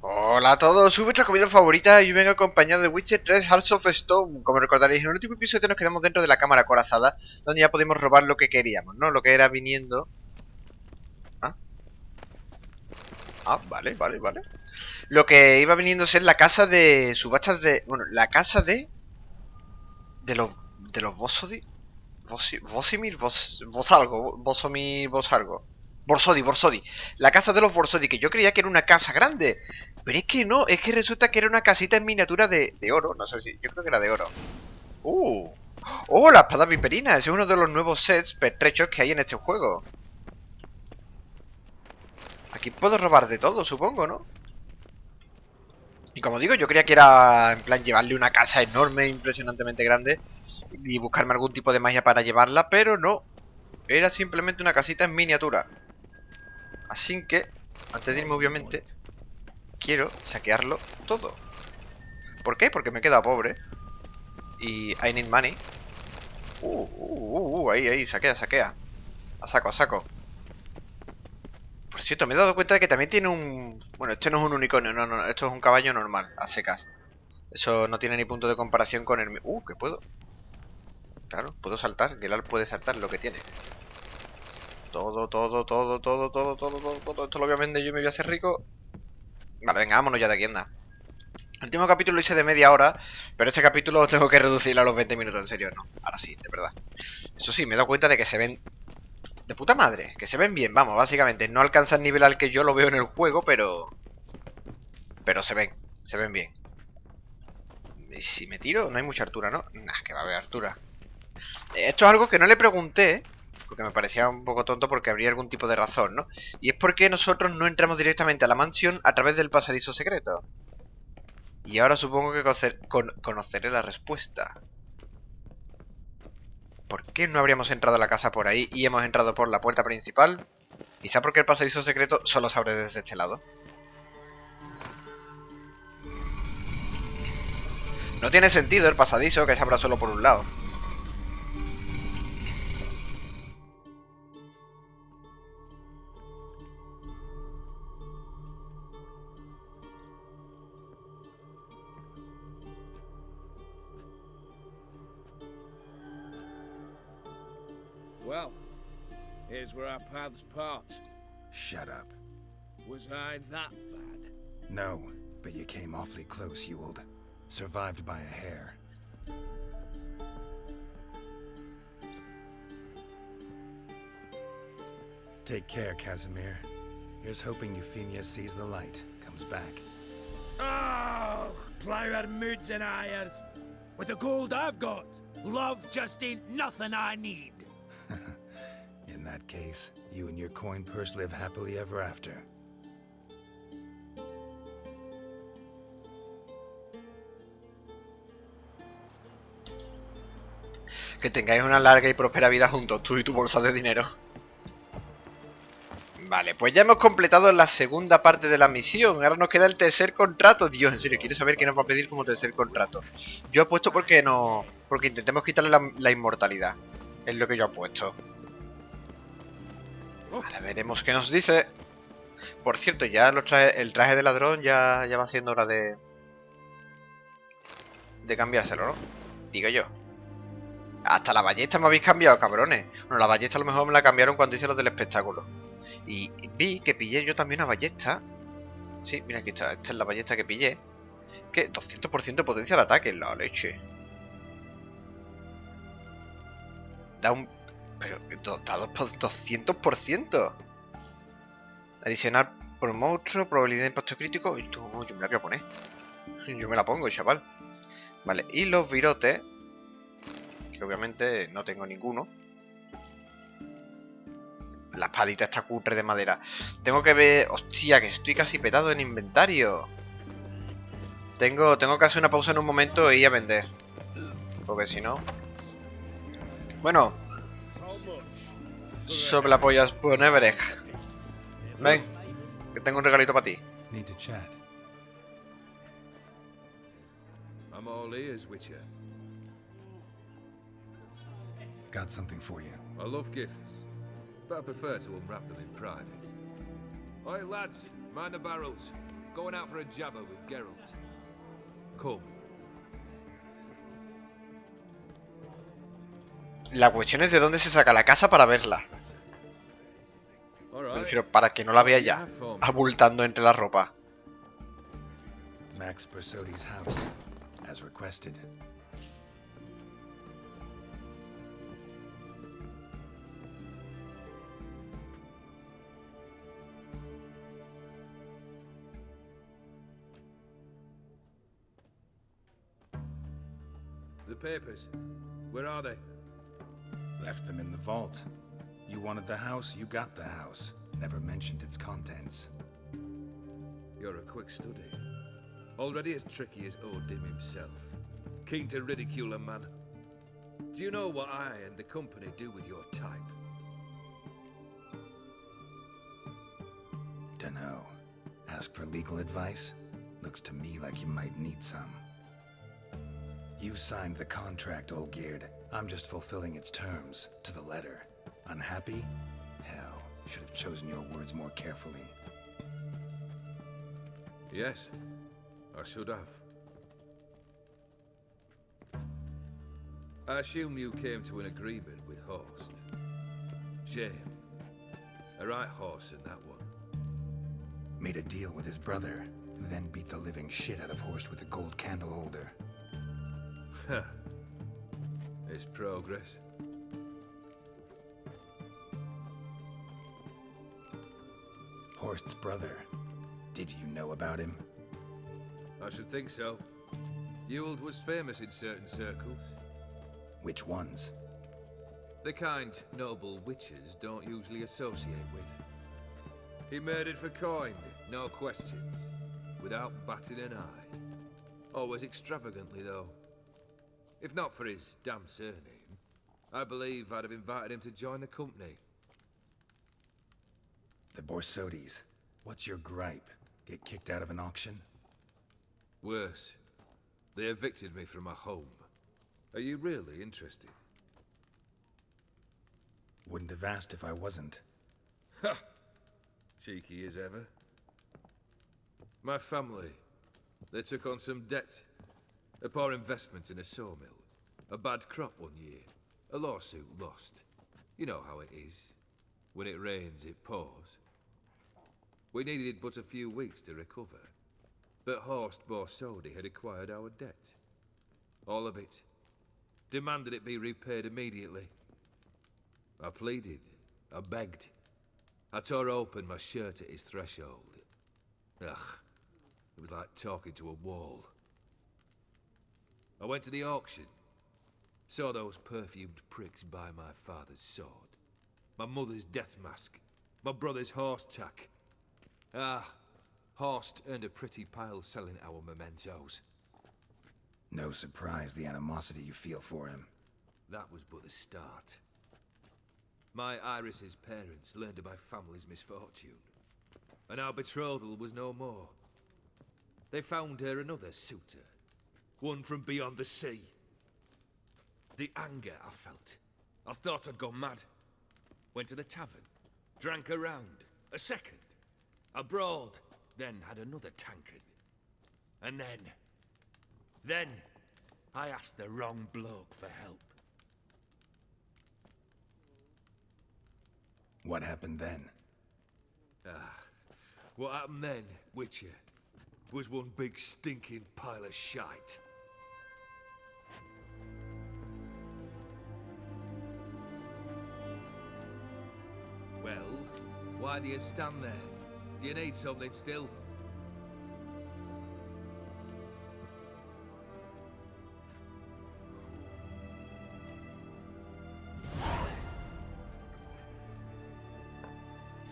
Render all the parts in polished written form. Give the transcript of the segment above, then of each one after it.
Hola a todos, soy vuestra comida favorita y vengo acompañado de Witcher 3 Hearts of Stone. Como recordaréis, en el último episodio nos quedamos dentro de la cámara acorazada, donde ya podemos robar lo que queríamos, ¿no? Lo que era viniendo... vale. Lo que iba viniendo a ser la casa de subastas de... Bueno, la casa de... De los... De los Bosodi... Bosimir, Bos algo, Bosomir, Bos algo. Borsodi. La casa de los Borsodi, que yo creía que era una casa grande. Pero es que no, es que resulta que era una casita en miniatura de oro. No sé si, yo creo que era de oro. ¡Oh, la espada viperina! Ese es uno de los nuevos sets pertrechos que hay en este juego. Aquí puedo robar de todo, supongo, ¿no? Y como digo, yo creía que era en plan llevarle una casa enorme, impresionantemente grande y buscarme algún tipo de magia para llevarla, pero no. Era simplemente una casita en miniatura. Así que, antes de irme, obviamente, quiero saquearlo todo. ¿Por qué? Porque me he quedado pobre. Y I need money. Ahí, saquea. A saco. Por cierto, me he dado cuenta de que también tiene un... Bueno, este no es un unicornio, no, esto es un caballo normal, a secas. Eso no tiene ni punto de comparación con el... ¿qué puedo? Claro, puedo saltar, Geralt puede saltar lo que tiene. Todo. Esto lo voy a vender yo y me voy a hacer rico. Vale, venga, vámonos ya de aquí, anda. El último capítulo lo hice de media hora, pero este capítulo tengo que reducir a los 20 minutos, en serio, no. Ahora sí, de verdad. Eso sí, me he dado cuenta de que se ven de puta madre, que se ven bien, vamos, básicamente. No alcanza el nivel al que yo lo veo en el juego, pero se ven bien. ¿Y si me tiro? No hay mucha altura, ¿no? Nah, que va a haber altura. Esto es algo que no le pregunté, porque me parecía un poco tonto, porque habría algún tipo de razón, ¿no? Y es porque nosotros no entramos directamente a la mansión a través del pasadizo secreto. Y ahora supongo que conoceré la respuesta. ¿Por qué no habríamos entrado a la casa por ahí y hemos entrado por la puerta principal? Quizá porque el pasadizo secreto solo se abre desde este lado. No tiene sentido el pasadizo que se abra solo por un lado. Well, here's where our paths part. Shut up. Was I that bad? No, but you came awfully close, Ewald. Survived by a hair. Take care, Casimir. Here's hoping Euphemia sees the light, comes back. Oh, plougher moods and ires. With the gold I've got, love just ain't nothing I need. In that case, you and your coin purse live happily ever after. Que tengáis una larga y próspera vida juntos, tú y tu bolsa de dinero. Vale, pues ya hemos completado la segunda parte de la misión. Ahora nos queda el tercer contrato. Dios, en serio, quiero saber qué nos va a pedir como tercer contrato. Yo apuesto porque no... Porque intentemos quitarle la inmortalidad. Es lo que yo apuesto. Vale, veremos qué nos dice. Por cierto, ya el traje de ladrón ya va siendo hora de cambiárselo, ¿no? Digo yo. Hasta la ballesta me habéis cambiado, cabrones. Bueno, la ballesta a lo mejor me la cambiaron cuando hice lo del espectáculo. Y vi que pillé yo también una ballesta. Sí, mira, aquí está. Esta es la ballesta que pillé. Que 200% de potencia de ataque, la leche. Da un... Pero, da 200%. Adicional por un monstruo, probabilidad de impacto crítico. Y tú, yo me la voy a poner. Yo me la pongo, chaval. Vale, y los virotes. Que obviamente no tengo ninguno. La espadita está cutre de madera. Tengo que ver... Hostia, que estoy casi petado en inventario. Tengo que hacer una pausa en un momento e ir a vender. Porque si no... Bueno. Sobre la pollas por Everett. Ven, que tengo un regalito para ti. Need to chat. I'm all ears, Witcher. Got something for you. I love gifts, but I prefer to unwrap them in private. Oi, lads, mind the barrels. Going out for a jabber with Geralt. Come. La cuestión es de dónde se saca la casa para verla. All Me right. refiero, para que no la vea ya, abultando entre la ropa. Max Bersodi's house, as requested. The papers. Where are they? Left them in the vault. You wanted the house, you got the house. Never mentioned its contents. You're a quick study. Already as tricky as Odin himself. Keen to ridicule a man. Do you know what I and the company do with your type? Dunno. Ask for legal advice? Looks to me like you might need some. You signed the contract, old Geared. I'm just fulfilling its terms, to the letter. Unhappy? Hell, should have chosen your words more carefully. Yes, I should have. I assume you came to an agreement with Horst. Shame. A right horse in that one. Made a deal with his brother, who then beat the living shit out of Horst with a gold candle holder. Huh. It's progress. Horst's brother. Did you know about him? I should think so. Ewald was famous in certain circles. Which ones? The kind noble witches don't usually associate with. He murdered for coin, no questions, without batting an eye. Always extravagantly, though. If not for his damn surname, I believe I'd have invited him to join the company. The Borsodis. What's your gripe? Get kicked out of an auction? Worse, they evicted me from my home. Are you really interested? Wouldn't have asked if I wasn't. Ha! Cheeky as ever. My family, they took on some debt. A poor investment in a sawmill. A bad crop one year. A lawsuit lost. You know how it is. When it rains, it pours. We needed but a few weeks to recover. But Horst Borsodi had acquired our debt. All of it. Demanded it be repaid immediately. I pleaded. I begged. I tore open my shirt at his threshold. Ugh. It was like talking to a wall. I went to the auction. Saw those perfumed pricks buy my father's sword. My mother's death mask. My brother's horse tack. Ah, Horst earned a pretty pile selling our mementos. No surprise the animosity you feel for him. That was but the start. My Iris's parents learned of my family's misfortune, and our betrothal was no more. They found her another suitor, one from beyond the sea. The anger I felt. I thought I'd gone mad. Went to the tavern, drank a round, a second, a broad, then had another tankard. And then, I asked the wrong bloke for help. What happened then? What happened then, Witcher, was one big stinking pile of shite. Well, why do you stand there? Do you need something still?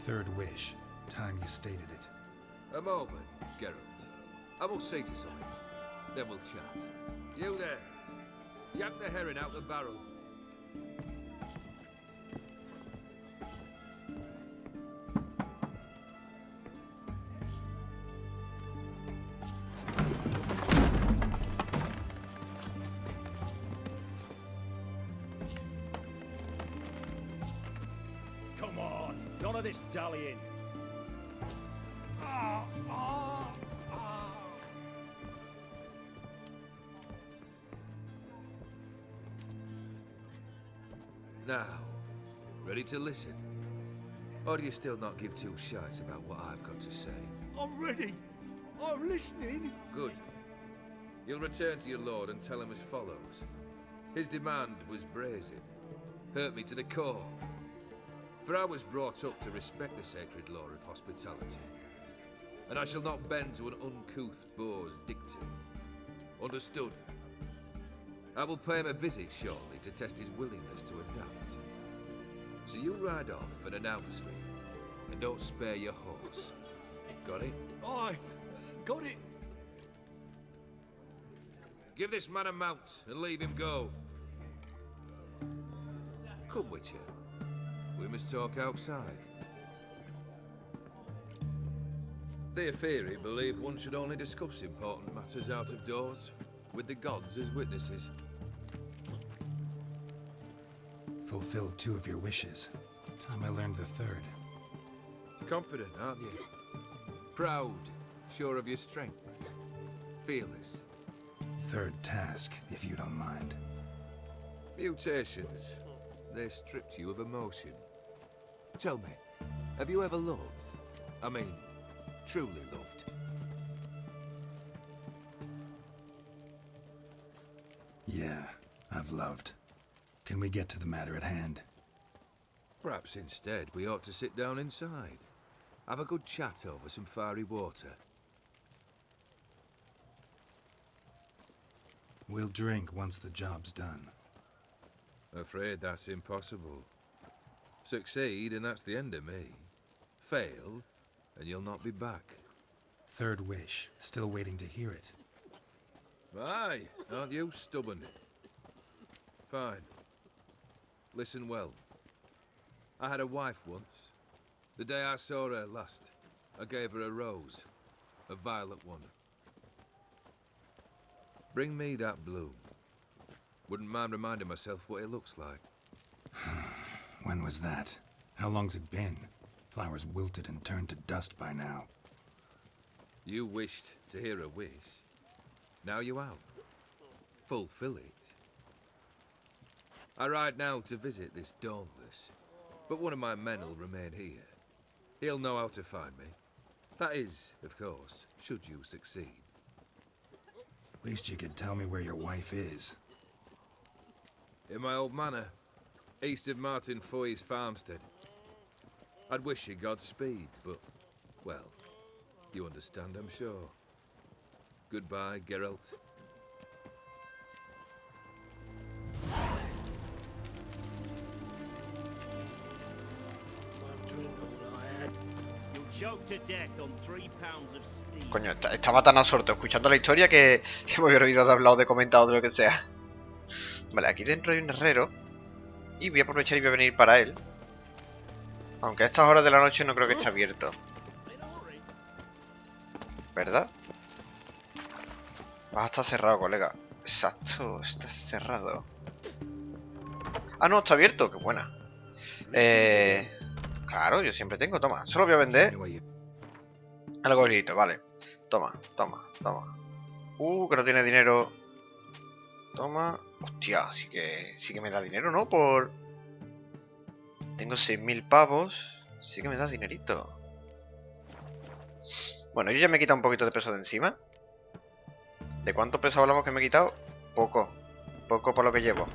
Third wish. Time you stated it. A moment, Geralt. I must see to something. Then we'll chat. You there! Yank the herring out the barrel. Come on, none of this dallying. Now, ready to listen? Or do you still not give two shites about what I've got to say? I'm ready. I'm listening. Good. You'll return to your lord and tell him as follows. His demand was brazen. Hurt me to the core. For I was brought up to respect the sacred law of hospitality. And I shall not bend to an uncouth boor's dictum. Understood? I will pay him a visit shortly to test his willingness to adapt. So you ride off and announce me. And don't spare your horse. Got it? I got it. Give this man a mount and leave him go. Come, Witcher. We must talk outside. The Aetheri believe one should only discuss important matters out of doors, with the gods as witnesses. Fulfilled 2 of your wishes. Time I learned the 3rd. Confident, aren't you? Proud, sure of your strengths. Fearless. 3rd task, if you don't mind. Mutations. They stripped you of emotion. Tell me, have you ever loved? I mean, truly loved? Yeah, I've loved. Can we get to the matter at hand? Perhaps instead we ought to sit down inside. Have a good chat over some fiery water. We'll drink once the job's done. Afraid that's impossible. Succeed and that's the end of me. Fail and you'll not be back. 3rd wish, still waiting to hear it. Aye, aren't you stubborn? Fine. Listen well. I had a wife once. The day I saw her last, I gave her a rose. A violet one. Bring me that bloom. Wouldn't mind reminding myself what it looks like. When was that? How long's it been? Flowers wilted and turned to dust by now. You wished to hear a wish. Now you have. Fulfill it. I ride now to visit this Dauntless, but one of my men will remain here. He'll know how to find me. That is, of course, should you succeed. Least you could tell me where your wife is. In my old manor, east of Martin Foy's farmstead. I'd wish you Godspeed, but, well, you understand, I'm sure. Goodbye, Geralt. One drink all I had. You'll choke to death on 3 pounds of steam. Coño, estaba tan absorto escuchando la historia que me había olvidado de hablar o de comentado de lo que sea. Vale, aquí dentro hay un herrero. Y voy a aprovechar y voy a venir para él. Aunque a estas horas de la noche no creo que esté abierto. ¿Verdad? Va a estar cerrado, colega. Exacto, está cerrado. Ah, no, está abierto, qué buena. Claro, yo siempre tengo, toma. Solo voy a vender el gorrito, vale. Toma, toma, toma. Que no tiene dinero. Toma. Hostia, sí que me da dinero, ¿no? Tengo 6.000 pavos. Sí que me da dinerito. Bueno, yo ya me he quitado un poquito de peso de encima. ¿De cuánto peso hablamos que me he quitado? Poco. Poco por lo que llevo.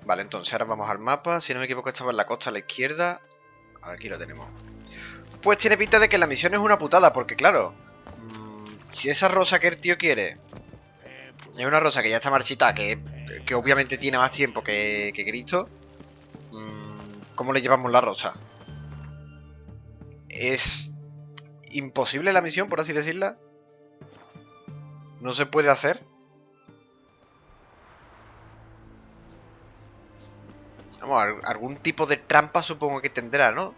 Vale, entonces ahora vamos al mapa. Si no me equivoco, estaba en la costa a la izquierda. Aquí lo tenemos. Pues tiene pinta de que la misión es una putada, porque claro, si esa rosa que el tío quiere es una rosa que ya está marchita, que obviamente tiene más tiempo que Cristo, ¿cómo le llevamos la rosa? Es imposible la misión, por así decirla. No se puede hacer. Vamos, algún tipo de trampa supongo que tendrá, ¿no?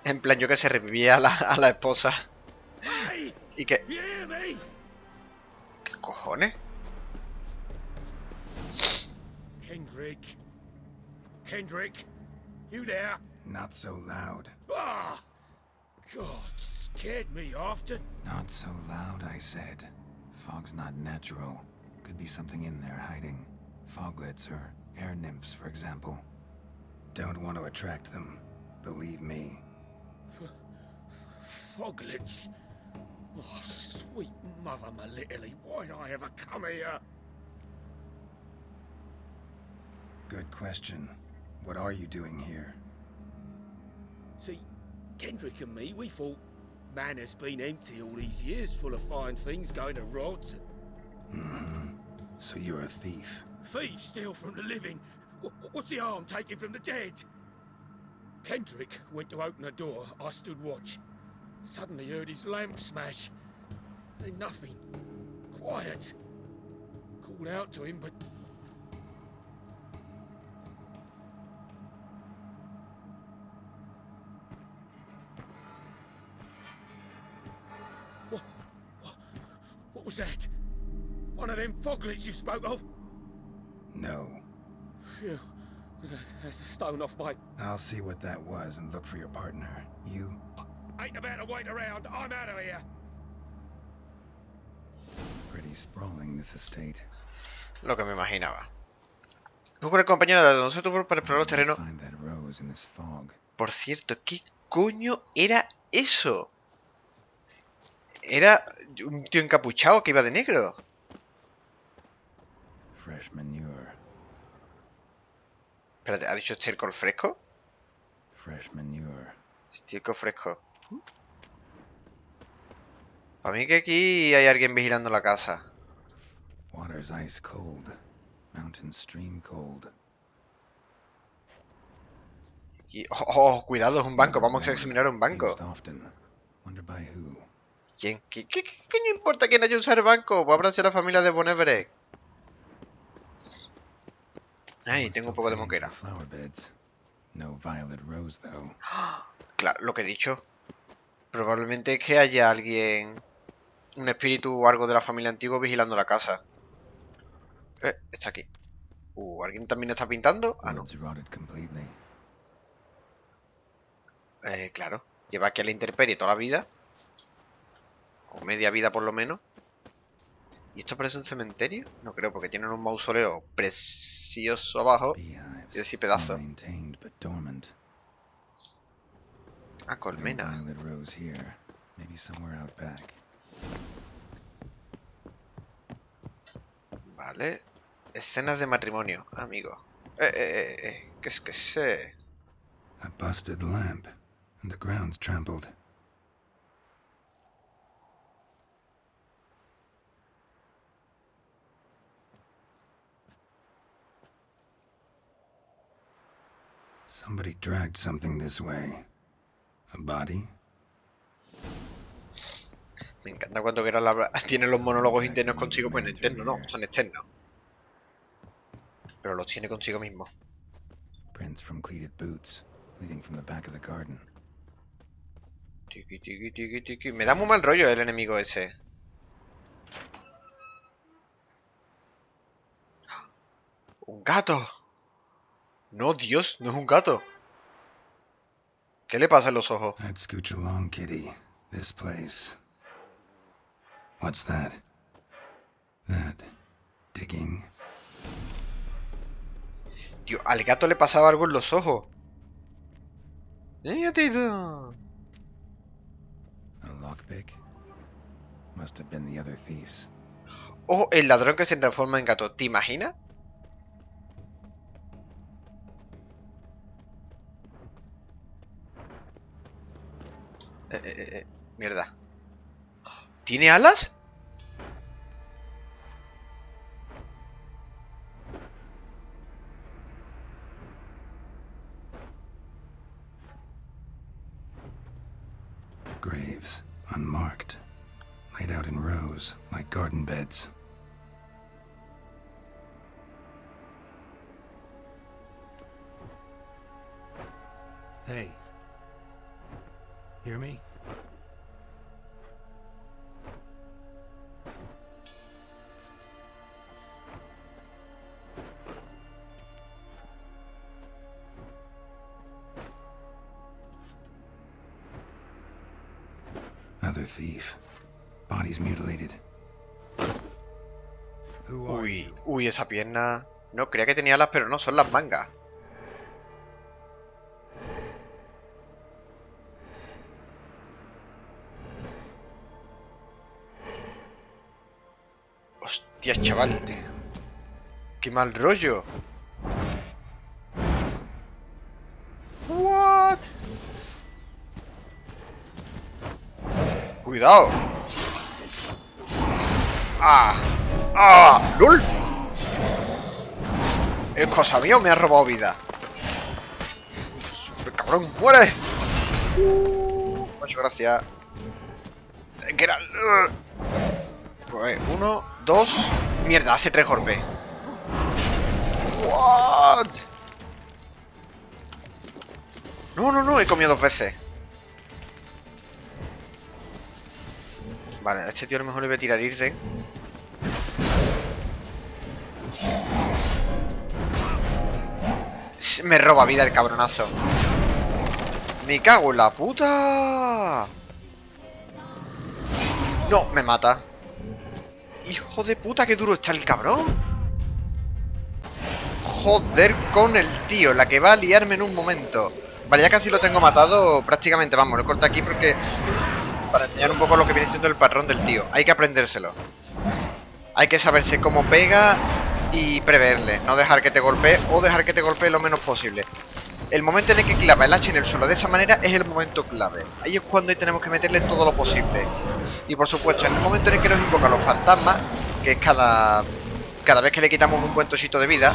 En plan, yo que se revivía a la esposa. Y que... ¿Qué cojones? Kendrick, you there? Not so loud. Ah, God, scared me after. Not so loud, I said. Fog's not natural. Could be something in there hiding. Foglets or Air nymphs, for example. Don't want to attract them. Believe me. Foglets. Oh, sweet mother, my little, why'd I ever come here? Good question. What are you doing here? See, Kendrick and me, we thought Manor's been empty all these years, full of fine things going to rot. Mm-hmm. So you're a thief. Thieves steal from the living. What's the harm taking from the dead? Kendrick went to open the door. I stood watch. Suddenly heard his lamp smash. Then nothing. Quiet. Called out to him, but... What was that? One of them foglets you spoke of? No. Phew. That's a stone off my... I'll see what that was and look for your partner. You? Ain't about to wait around. I'm out of here. Pretty sprawling, this estate. Lo que me imaginaba. Tú con el compañero de nosotros para explorar los terrenos. Find that rose in this fog. Por cierto, ¿qué coño era eso? Era un tío encapuchado que iba de negro. Fresh manure. Espérate, ¿ha dicho estiércol fresco? Fresh manure. Estiércol fresco. Para mí que aquí hay alguien vigilando la casa. Water's ice cold. Mountain stream cold. Y, oh, cuidado, es un banco. Vamos a examinar un banco. Used often. Wonder by who. ¿Quién? ¿Qué coño importa quién haya usado el banco? Pues habrá sido la familia de Bonevere. Ay, tengo un poco de moquera. Flower beds. No violet rose though. Claro, lo que he dicho. Probablemente es que haya alguien, un espíritu o algo de la familia antigua vigilando la casa. Está aquí. ¿Alguien también está pintando? Ah, no. Woods rotted completely. Claro. Lleva aquí a la intemperie toda la vida. O media vida por lo menos. ¿Y esto parece un cementerio? No creo, porque tienen un mausoleo precioso abajo. Y así pedazos. Ah, colmena. Vale. Escenas de matrimonio, amigo. ¿Qué es que sé? A busted lamp, and the ground's trampled. Somebody dragged something this way. A body? Me encanta cuando Geralt tiene los monólogos internos consigo, pues internos no, son externos. Pero los tiene consigo mismo. Prints from cleated boots, leading from the back of the garden. Tiki, tiki, tiki, tiki. Me da muy mal rollo el enemigo ese. ¡Un gato! No, Dios, no es un gato. ¿Qué le pasa en los ojos? I'd scooch along, kitty. This place. What's that? That digging. Tío, al gato le pasaba algo en los ojos. ¡Gatito! A lockpick? Must have been the other thieves. Oh, el ladrón que se transforma en gato. ¿Te imaginas? Mierda. ¿Tiene alas? Graves, unmarked, laid out in rows, like garden beds. Hey. Hear me? Another thief. Bodies mutilated. Who are Uy, you? uy, esa pierna. No, creía que tenía alas, pero no, son las mangas. Hostias, chaval. Qué mal rollo. What? Cuidado. ¡Ah! ¡Ah! ¡Lol! El cosa mío me ha robado vida. ¡Sufre, cabrón! ¡Muere! Muchas gracias. Geralt. Pues 1, 2. Mierda, hace 3 golpes. What? No, no, no, he comido 2 veces. Vale, a este tío a lo mejor le voy a tirar irse. Me roba vida el cabronazo. Me cago en la puta. No, me mata. Hijo de puta, qué duro está el cabrón. Joder con el tío, la que va a liarme en un momento. Vale, ya casi lo tengo matado. Prácticamente, vamos, lo corto aquí porque... Para enseñar un poco lo que viene siendo el patrón del tío. Hay que aprendérselo. Hay que saberse cómo pega y preverle. No dejar que te golpee o dejar que te golpee lo menos posible. El momento en el que clava el hacha en el suelo de esa manera es el momento clave. Ahí es cuando tenemos que meterle todo lo posible. Y por supuesto, en el momento en el que nos invocan los fantasmas, que es cada vez que le quitamos un buen trocito de vida,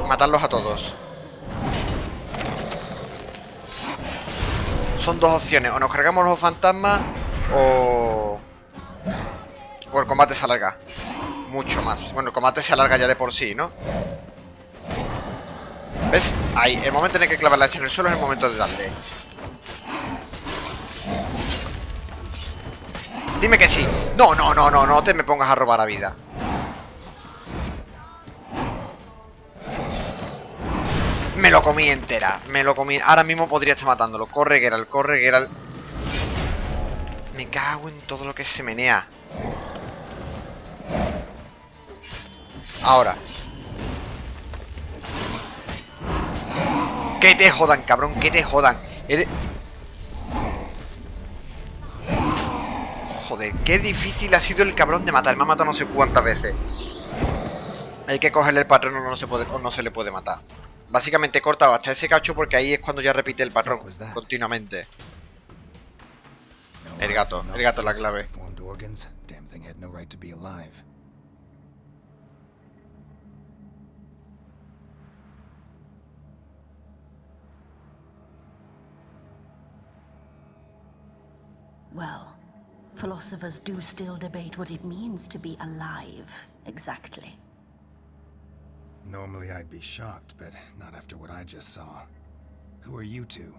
matarlos a todos. Son dos opciones, o nos cargamos los fantasmas o el combate se alarga mucho más. Bueno, el combate se alarga ya de por sí, ¿no? ¿Ves? Ahí, el momento en el que clavar la hacha en el suelo es el momento de darle. Dime que sí. No, no, no, no, no te me pongas a robar la vida. Me lo comí entera, me lo comí. Ahora mismo podría estar matándolo. Corre, Geralt, corre, Geralt. Me cago en todo lo que se menea. Ahora. Que te jodan, cabrón, que te jodan. Joder, qué difícil ha sido el cabrón de matar. Me ha matado no sé cuántas veces. Hay que cogerle el patrón o no se le puede matar. Básicamente he cortado hasta ese cacho porque ahí es cuando ya repite el patrón continuamente. El gato es la clave. Well, philosophers do still debate what it means to be alive, exactly. Normally I'd be shocked, but not after what I just saw. Who are you two?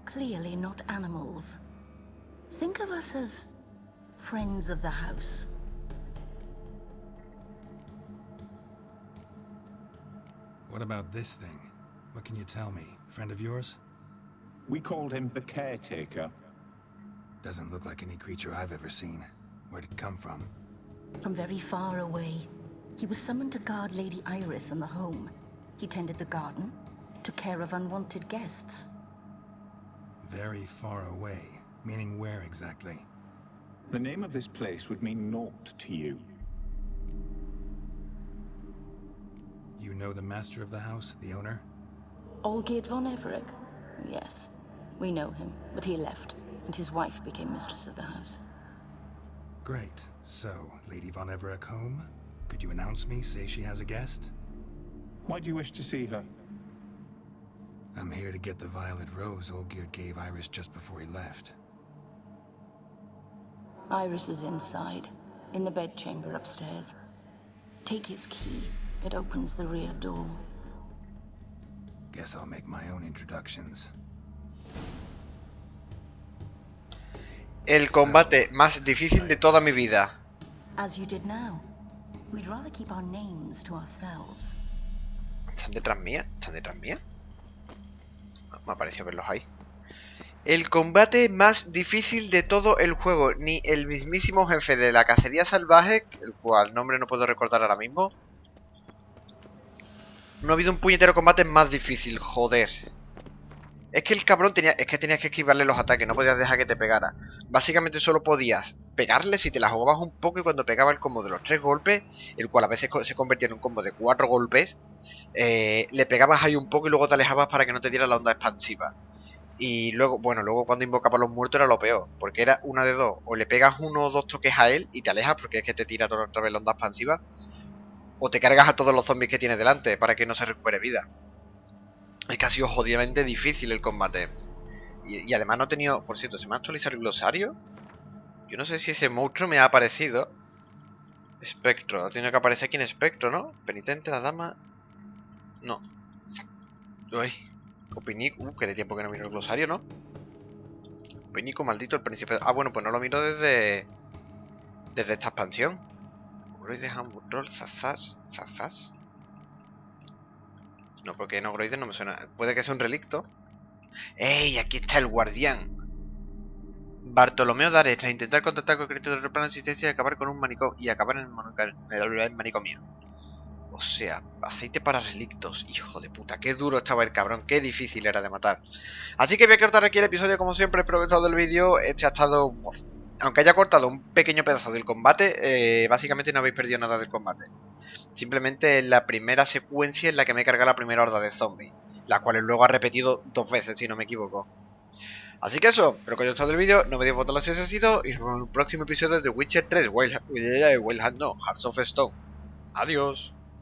Clearly not animals. Think of us as friends of the house. What about this thing? What can you tell me? Friend of yours? We called him the Caretaker. Doesn't look like any creature I've ever seen. Where'd it come from? From very far away. He was summoned to guard Lady Iris and the home. He tended the garden, took care of unwanted guests. Very far away. Meaning where exactly? The name of this place would mean naught to you. You know the master of the house, the owner? Olgierd von Everett? Yes. We know him, but he left, and his wife became mistress of the house. Great. So, Lady von Everett home? Could you announce me, say she has a guest? Why do you wish to see her? I'm here to get the violet rose Olgierd gave Iris just before he left. Iris is inside, in the bedchamber upstairs. Take his key. It opens the rear door. Guess I'll make my own introductions. El combate más difícil de toda mi vida. As you did now. We'd rather keep our names to ourselves. ¿Están detrás mía? ¿Están detrás mía? No, me ha parecido verlos ahí. El combate más difícil de todo el juego. Ni el mismísimo jefe de la cacería salvaje, el cual nombre no puedo recordar ahora mismo, No ha habido un puñetero combate más difícil, joder. Es que el cabrón tenías que esquivarle los ataques, no podías dejar que te pegara. Básicamente solo podías pegarle si te la jugabas un poco y cuando pegaba el combo de los 3 golpes, el cual a veces se convertía en un combo de 4 golpes, le pegabas ahí un poco y luego te alejabas para que no te diera la onda expansiva. Y luego, bueno, luego cuando invocaba a los muertos era lo peor, porque era una de dos, o le pegas 1 o 2 toques a él y te alejas porque es que te tira otra vez la onda expansiva, o te cargas a todos los zombies que tienes delante para que no se recupere vida. Es que ha sido jodidamente difícil el combate. Y además no he tenido... Por cierto, ¿se me ha actualizado el glosario? Yo no sé si ese monstruo me ha aparecido. Espectro, ha tenido que aparecer aquí en espectro, ¿no? Penitente, la dama... No. Uy. Opinico, que de tiempo que no miro el glosario, ¿no? Opinico, maldito, el príncipe... Ah, bueno, pues no lo miro desde esta expansión. Groide, Hamburg, Zazas... ¿Zazas? No, porque no, Groide no me suena. Puede que sea un relicto. ¡Ey! Aquí está el guardián. Bartolomeo Dares, tras intentar contactar con créditos de otro plano de existencia y acabar con un manicomio. Y acabar en el manicomio. O sea, aceite para relictos. Hijo de puta, qué duro estaba el cabrón. Qué difícil era de matar. Así que voy a cortar aquí el episodio como siempre. Espero que os haya gustado el vídeo. Este ha estado... Aunque haya cortado un pequeño pedazo del combate, básicamente no habéis perdido nada del combate. Simplemente la primera secuencia en la que me he cargado la primera horda de zombies, las cuales luego ha repetido 2 veces, si no me equivoco. Así que eso, espero que os haya gustado el vídeo, no me deis votos si os ha sido, y nos vemos en un próximo episodio de The Witcher 3, Hearts of Stone. Adiós.